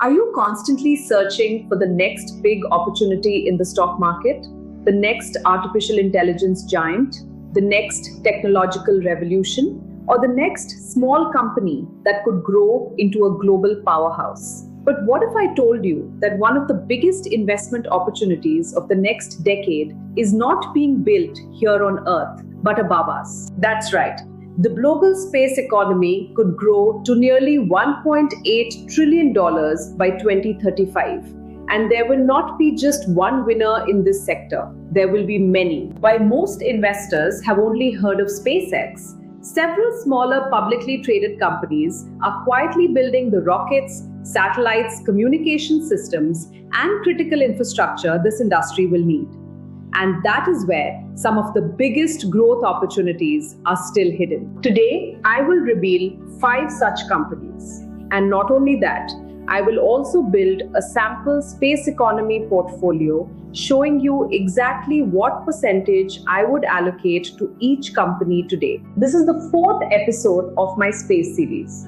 Are you constantly searching for the next big opportunity in the stock market? The next artificial intelligence giant? The next technological revolution? Or the next small company that could grow into a global powerhouse? But what if I told you that one of the biggest investment opportunities of the next decade is not being built here on Earth, but above us? That's right. The global space economy could grow to nearly $1.8 trillion by 2035. And there will not be just one winner in this sector. There will be many. While most investors have only heard of SpaceX, several smaller publicly traded companies are quietly building the rockets, satellites, communication systems, and critical infrastructure this industry will need. And that is where some of the biggest growth opportunities are still hidden. Today, I will reveal 5 such companies. And not only that, I will also build a sample space economy portfolio showing you exactly what percentage I would allocate to each company today. This is the 4th episode of my space series.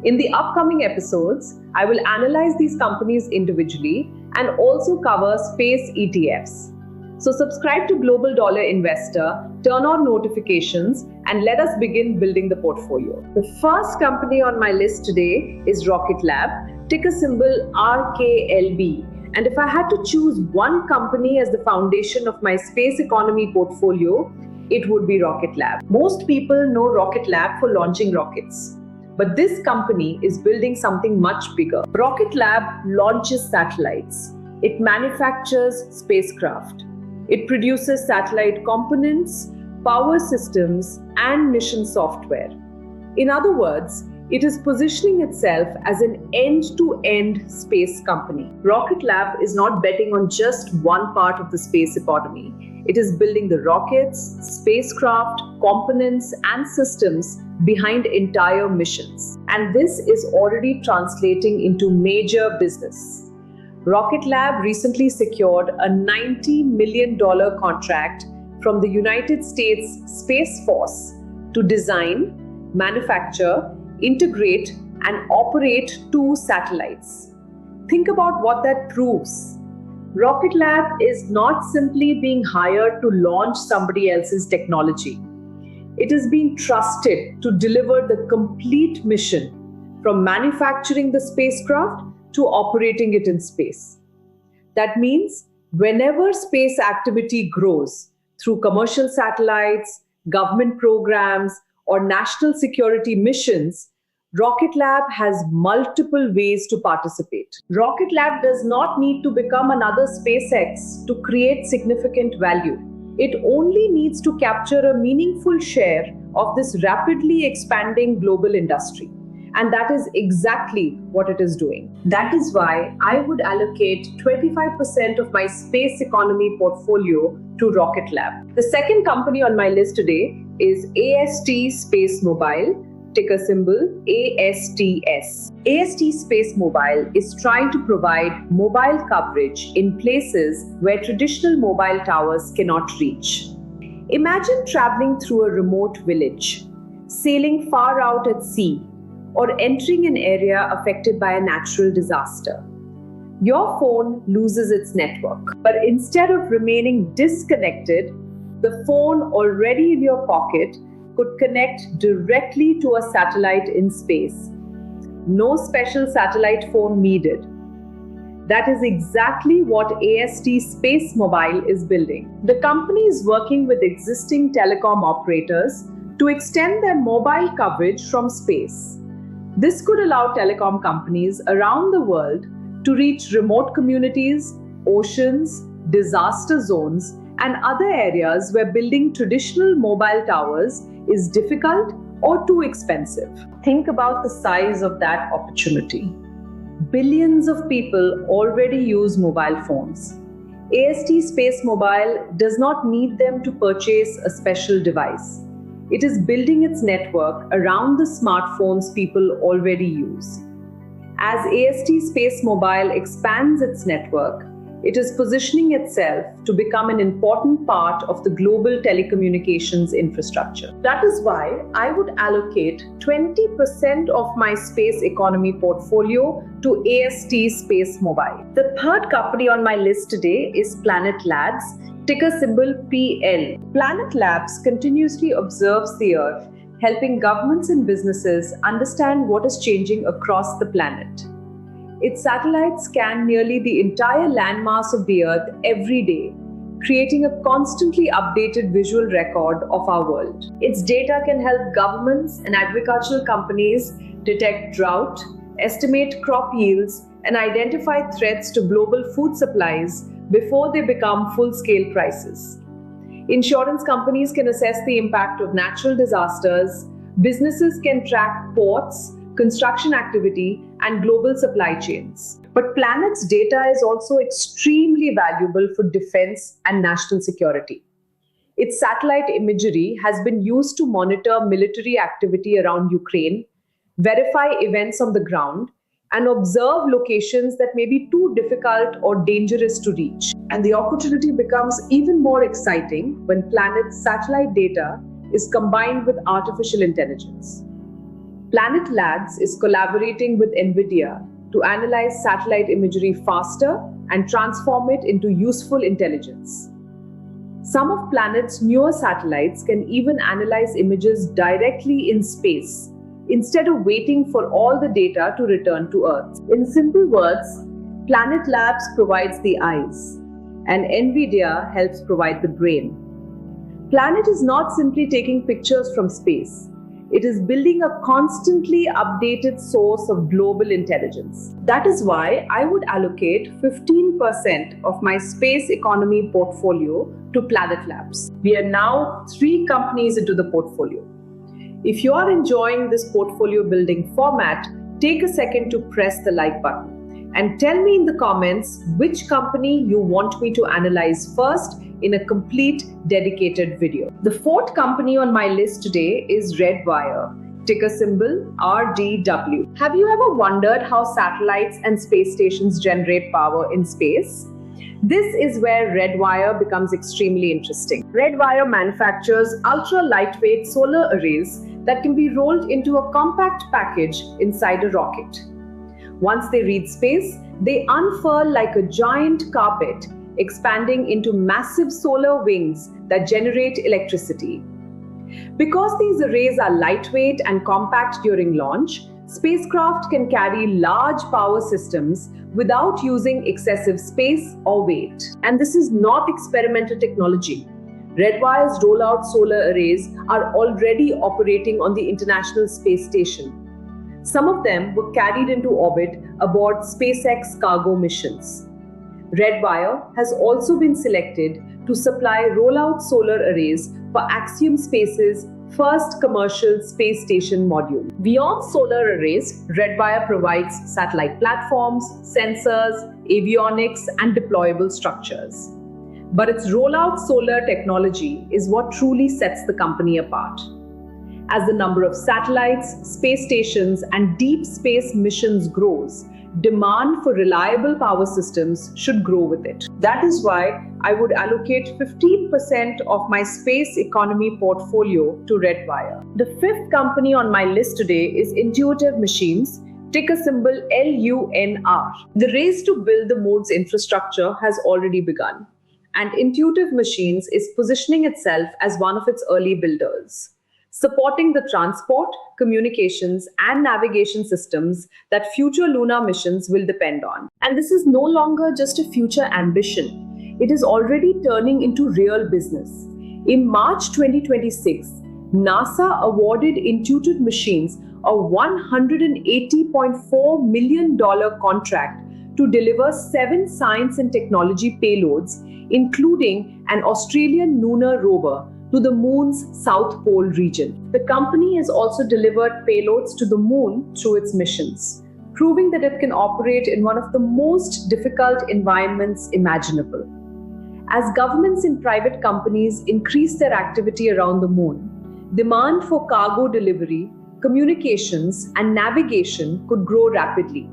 In the upcoming episodes, I will analyze these companies individually and also cover space ETFs. So subscribe to Global Dollar Investor, turn on notifications, and let us begin building the portfolio. The first company on my list today is Rocket Lab, ticker symbol RKLB. And if I had to choose one company as the foundation of my space economy portfolio, it would be Rocket Lab. Most people know Rocket Lab for launching rockets. But this company is building something much bigger. Rocket Lab launches satellites. It manufactures spacecraft. It produces satellite components, power systems, and mission software. In other words, it is positioning itself as an end-to-end space company. Rocket Lab is not betting on just one part of the space economy. It is building the rockets, spacecraft, components, and systems behind entire missions. And this is already translating into major business. Rocket Lab recently secured a $90 million contract from the United States Space Force to design, manufacture, integrate, and operate 2 satellites. Think about what that proves. Rocket Lab is not simply being hired to launch somebody else's technology. It is being trusted to deliver the complete mission, from manufacturing the spacecraft to operating it in space. That means whenever space activity grows through commercial satellites, government programs, or national security missions, Rocket Lab has multiple ways to participate. Rocket Lab does not need to become another SpaceX to create significant value. It only needs to capture a meaningful share of this rapidly expanding global industry. And that is exactly what it is doing. That is why I would allocate 25% of my space economy portfolio to Rocket Lab. The second company on my list today is AST SpaceMobile, ticker symbol ASTS. AST SpaceMobile is trying to provide mobile coverage in places where traditional mobile towers cannot reach. Imagine traveling through a remote village, sailing far out at sea, or entering an area affected by a natural disaster. Your phone loses its network, but instead of remaining disconnected, the phone already in your pocket could connect directly to a satellite in space. No special satellite phone needed. That is exactly what AST SpaceMobile is building. The company is working with existing telecom operators to extend their mobile coverage from space. This could allow telecom companies around the world to reach remote communities, oceans, disaster zones, and other areas where building traditional mobile towers is difficult or too expensive. Think about the size of that opportunity. Billions of people already use mobile phones. AST SpaceMobile does not need them to purchase a special device. It is building its network around the smartphones people already use. As AST SpaceMobile expands its network, It is positioning itself to become an important part of the global telecommunications infrastructure. That is why I would allocate 20% of my space economy portfolio to AST SpaceMobile. The third company on my list today is Planet Labs, ticker symbol PL. Planet Labs continuously observes the Earth, helping governments and businesses understand what is changing across the planet. Its satellites scan nearly the entire landmass of the Earth every day, creating a constantly updated visual record of our world. Its data can help governments and agricultural companies detect drought, estimate crop yields, and identify threats to global food supplies before they become full-scale crises. Insurance companies can assess the impact of natural disasters, businesses can track ports, construction activity, and global supply chains. But Planet's data is also extremely valuable for defense and national security. Its satellite imagery has been used to monitor military activity around Ukraine, verify events on the ground, and observe locations that may be too difficult or dangerous to reach. And the opportunity becomes even more exciting when Planet's satellite data is combined with artificial intelligence. Planet Labs is collaborating with NVIDIA to analyze satellite imagery faster and transform it into useful intelligence. Some of Planet's newer satellites can even analyze images directly in space, instead of waiting for all the data to return to Earth. In simple words, Planet Labs provides the eyes, and NVIDIA helps provide the brain. Planet is not simply taking pictures from space. It is building a constantly updated source of global intelligence. That is why I would allocate 15% of my space economy portfolio to Planet Labs. We are now 3 companies into the portfolio. If you are enjoying this portfolio building format, take a second to press the like button and tell me in the comments which company you want me to analyze first in a complete dedicated video. The fourth company on my list today is Redwire, ticker symbol RDW. Have you ever wondered how satellites and space stations generate power in space? This is where Redwire becomes extremely interesting. Redwire manufactures ultra-lightweight solar arrays that can be rolled into a compact package inside a rocket. Once they reach space, they unfurl like a giant carpet, expanding into massive solar wings that generate electricity. Because these arrays are lightweight and compact during launch, spacecraft can carry large power systems without using excessive space or weight. And this is not experimental technology. Redwire's rollout solar arrays are already operating on the International Space Station. Some of them were carried into orbit aboard SpaceX cargo missions. Redwire has also been selected to supply rollout solar arrays for Axiom Space's first commercial space station module. Beyond solar arrays, Redwire provides satellite platforms, sensors, avionics, and deployable structures. But its rollout solar technology is what truly sets the company apart. As the number of satellites, space stations, and deep space missions grows, demand for reliable power systems should grow with it. That is why I would allocate 15% of my space economy portfolio to Redwire. The fifth company on my list today is Intuitive Machines, ticker symbol LUNR. The race to build the moon's infrastructure has already begun, and Intuitive Machines is positioning itself as one of its early builders, supporting the transport, communications, and navigation systems that future lunar missions will depend on. And this is no longer just a future ambition. It is already turning into real business. In March 2026, NASA awarded Intuitive Machines a $180.4 million contract to deliver 7 science and technology payloads, including an Australian lunar rover, to the moon's South Pole region. The company has also delivered payloads to the moon through its missions, proving that it can operate in one of the most difficult environments imaginable. As governments and private companies increase their activity around the moon, demand for cargo delivery, communications, and navigation could grow rapidly.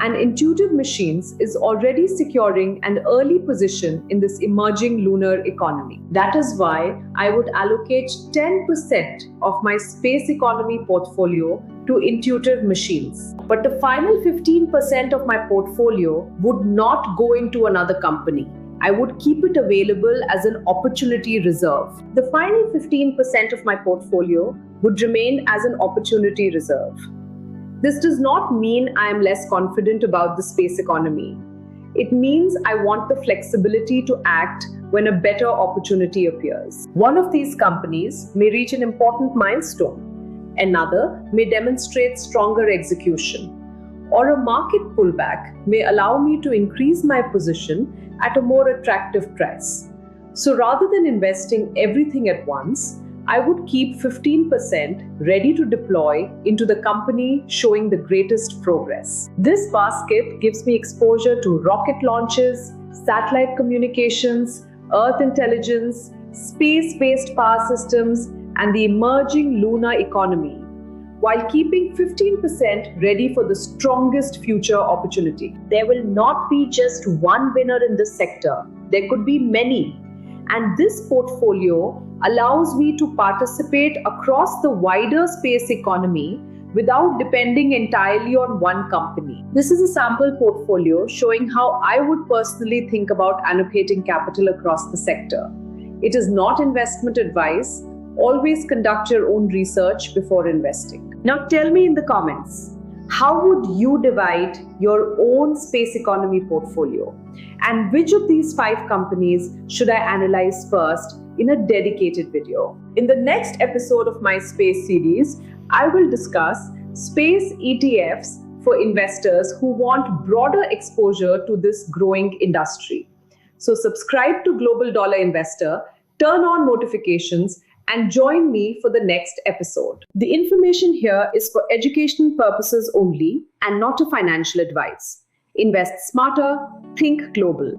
and Intuitive Machines is already securing an early position in this emerging lunar economy. That is why I would allocate 10% of my space economy portfolio to Intuitive Machines. But the final 15% of my portfolio would not go into another company. I would keep it available as an opportunity reserve. The final 15% of my portfolio would remain as an opportunity reserve. This does not mean I am less confident about the space economy. It means I want the flexibility to act when a better opportunity appears. One of these companies may reach an important milestone. Another may demonstrate stronger execution. Or a market pullback may allow me to increase my position at a more attractive price. So rather than investing everything at once, I would keep 15% ready to deploy into the company showing the greatest progress. This basket gives me exposure to rocket launches, satellite communications, Earth intelligence, space-based power systems, and the emerging lunar economy, while keeping 15% ready for the strongest future opportunity. There will not be just one winner in this sector. There could be many. And this portfolio allows me to participate across the wider space economy without depending entirely on one company. This is a sample portfolio showing how I would personally think about allocating capital across the sector. It is not investment advice. Always conduct your own research before investing. Now tell me in the comments, how would you divide your own space economy portfolio? And which of these 5 companies should I analyze first in a dedicated video? In the next episode of my space series, I will discuss space ETFs for investors who want broader exposure to this growing industry. So subscribe to Global Dollar Investor, turn on notifications, and join me for the next episode. The information here is for educational purposes only and not a financial advice. Invest smarter, think global.